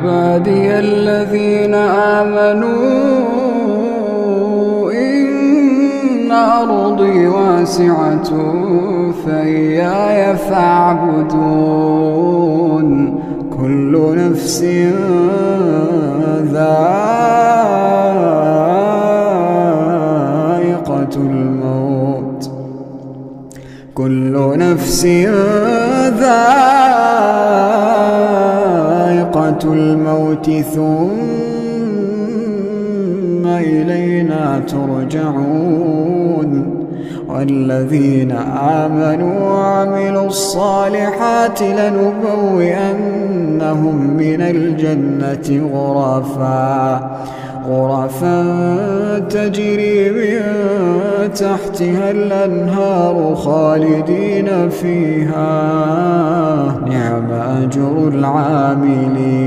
عبادي الذين آمنوا إن أرضي واسعة فإياي فاعبدون. كل نفس ذائقة الموت، كل نفس ذائقة الموت ثم إلينا ترجعون. والذين آمنوا وعملوا الصالحات لنبوئنهم من الجنة غرفا تجري من تحتها الأنهار خالدين فيها، نعم أجر العاملين.